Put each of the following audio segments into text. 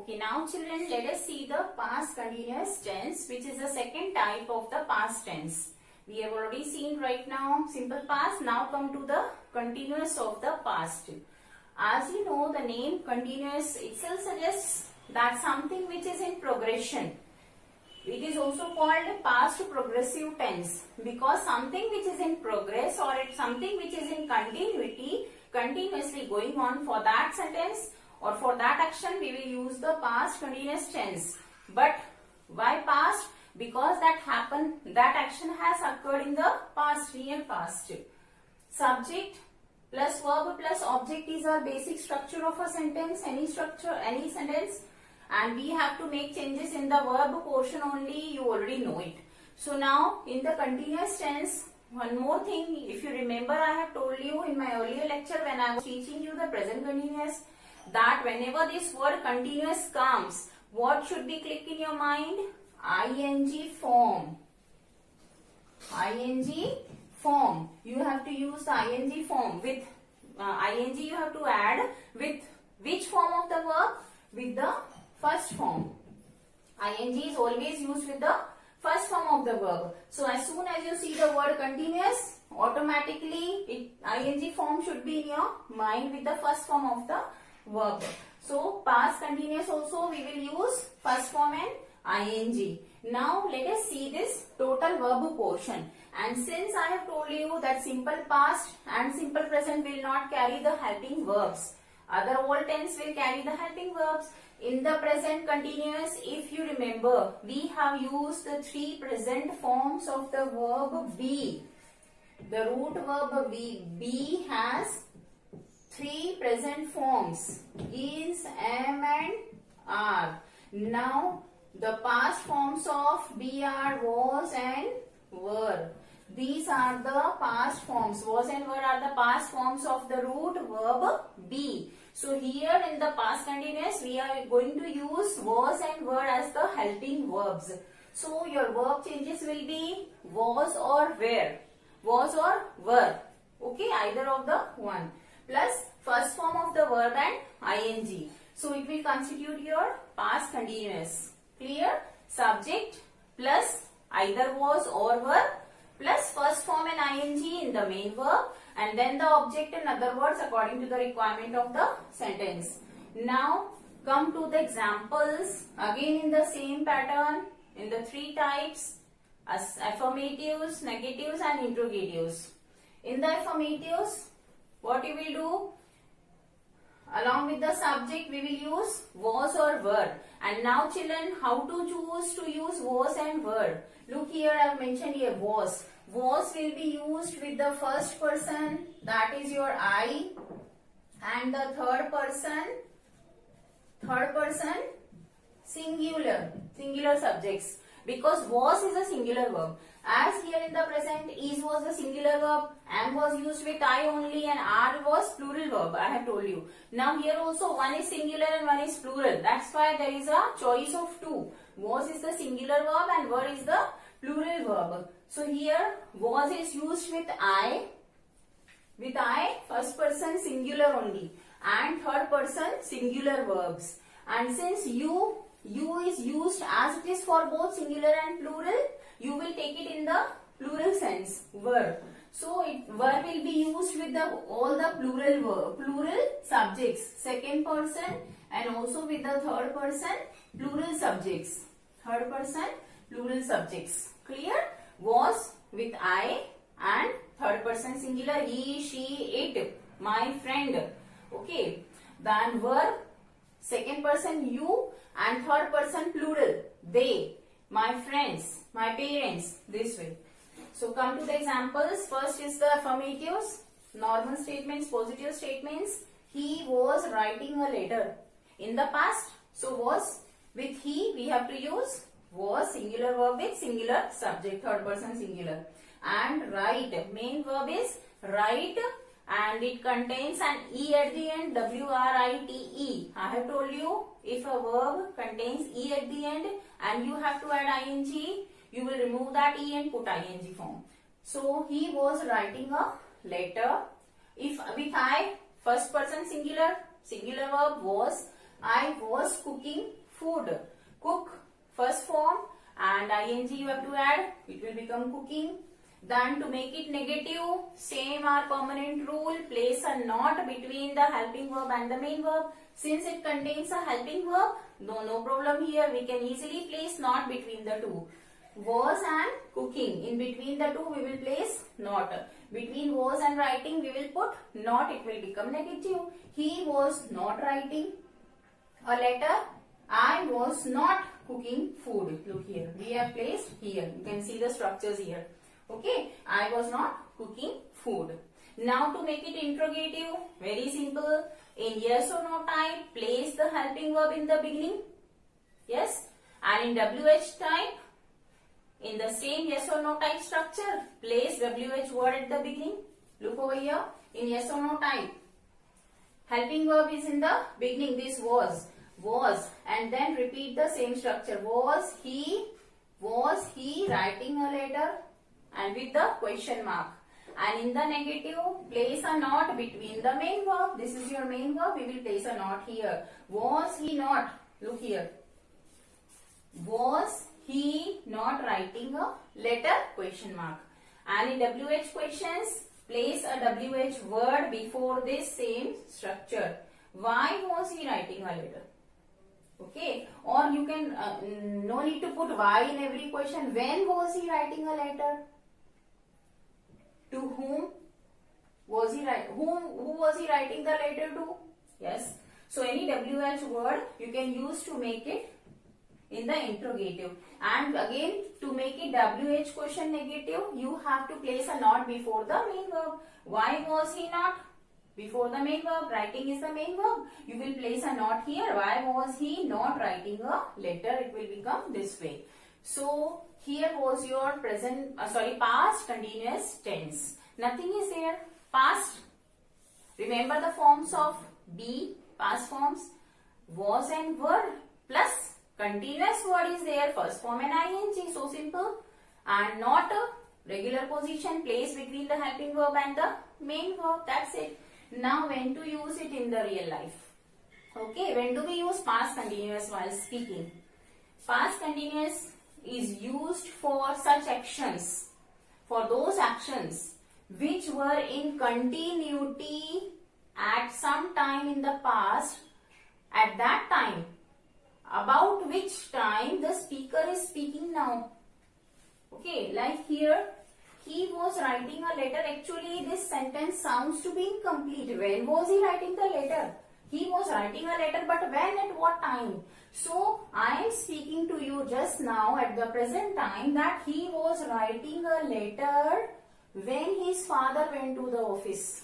Okay, now children, let us see the past continuous tense, which is the second type of the past tense. We have already seen right now simple past. Now come to the continuous of the past. As you know, the name continuous itself suggests that something which is in progression. It is also called past progressive tense because something which is in progress or it's something which is in continuity, continuously going on, for that sentence or for that action we will use the past continuous tense. But why past? Because that action has occurred in the past, real past. Subject plus verb plus object is our basic structure of a sentence, any sentence, and we have to make changes in the verb portion only. You already know it. So now in the continuous tense, one more thing, if you remember, I have told you in my earlier lecture when I was teaching you the present continuous, that whenever this word continuous comes, what should be clicked in your mind? ing form. ing form. You have to use the ing form. With ing you have to add with which form of the verb? With the first form. ing is always used with the first form of the verb. So as soon as you see the word continuous, automatically ing form should be in your mind with the first form of the verb. So past continuous also we will use first form and ing. Now let us see this total verb portion. And since I have told you that simple past and simple present will not carry the helping verbs, other all tense will carry the helping verbs. In the present continuous, if you remember, we have used the three present forms of the verb be. The root verb be has three present forms, is, am and are. Now the past forms of be, are, was and were. These are the past forms. Was and were are the past forms of the root verb be. So here in the past continuous we are going to use was and were as the helping verbs. So your verb changes will be was or were. Was or were. Okay, either of the one. Plus first form of the verb and ing. So it will constitute your past continuous. Clear? Subject plus either was or were plus first form and ing in the main verb, and then the object and other words according to the requirement of the sentence. Now come to the examples again in the same pattern in the three types as affirmatives, negatives and interrogatives. In the affirmatives, what you will do? Along with the subject we will use was or were. And now children, how to choose to use was and were? Look here, I have mentioned here was. Was will be used with the first person, that is your I, and the third person singular subjects, because was is a singular verb. As here in the present, is was a singular verb, am was used with I only, and are was plural verb, I have told you. Now here also one is singular and one is plural. That's why there is a choice of two. Was is the singular verb and were is the plural verb. So here was is used with I, first person singular only, and third person singular verbs. And since you is used as it is for both singular and plural, you will take it in the plural sense, were. So were will be used with all the plural subjects, second person, and also with the third person plural subjects. Clear? Was with I and third person singular, he, she, it, my friend. Okay. Then were, second person you, and third person plural, they, my friends, my parents, this way. So come to the examples. First is the affirmatives, normal statements, positive statements. He was writing a letter. In the past, so was with he we have to use was, singular verb with singular subject, third person singular. And write, main verb is write, and it contains an e at the end, W-R-I-T-E. I have told you, if a verb contains e at the end and you have to add ing, you will remove that e and put ing form. So he was writing a letter. If with I, first person singular verb was, I was cooking food. Cook, first form, and ing you have to add, it will become cooking. Then to make it negative, same our permanent rule, place a not between the helping verb and the main verb. Since it contains a helping verb, no problem here, we can easily place not between the two. Was and cooking, in between the two we will place not. Between was and writing we will put not, it will become negative. He was not writing a letter. I was not cooking food. Look here, we have placed here, you can see the structures here. Okay, I was not cooking food. Now to make it interrogative, very simple. In yes or no type, place the helping verb in the beginning. Yes, and in WH type, in the same yes or no type structure, place WH word at the beginning. Look over here, in yes or no type, helping verb is in the beginning, this was, and then repeat the same structure. Was he writing a letter, and with the question mark. And in the negative, place a not between the main verb. This is your main verb, we will place a not here. Was he not, look here, was he not writing a letter, question mark. And in WH questions, place a WH word before this same structure. Why was he writing a letter? Okay, or you can, no need to put why in every question. When was he writing a letter? To whom was he writing? Who was he writing the letter to? Yes. So any WH word you can use to make it in the interrogative. And again, to make it WH question negative, you have to place a not before the main verb. Why was he not? Before the main verb, writing is the main verb. You will place a not here. Why was he not writing a letter? It will become this way. So here was your past continuous tense. Nothing is there. Past. Remember the forms of be, past forms, was and were, plus continuous word is there, first form and ing, so simple. And not a regular position, place between the helping verb and the main verb, that's it. Now when to use it in the real life? Okay, when do we use past continuous while speaking? Past continuous is used for such actions, for those actions which were in continuity at some time in the past, at that time, about which time the speaker is speaking now. Okay, like here, he was writing a letter. Actually, this sentence sounds to be incomplete. When was he writing the letter? He was writing a letter, but when, at what time? So, I am speaking to you just now at the present time that he was writing a letter when his father went to the office.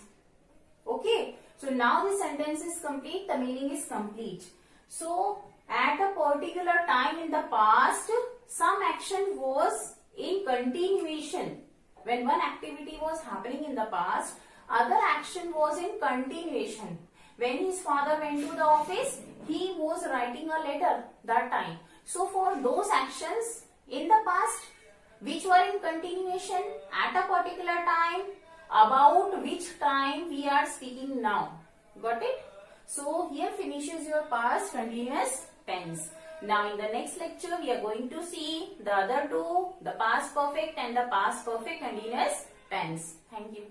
Okay, so now the sentence is complete, the meaning is complete. So, at a particular time in the past, some action was in continuation. When one activity was happening in the past, other action was in continuation. When his father went to the office, he was writing a letter that time. So for those actions in the past which were in continuation at a particular time, about which time we are speaking now. Got it? So here finishes your past continuous tense. Now in the next lecture we are going to see the other two, the past perfect and the past perfect continuous tense. Thank you.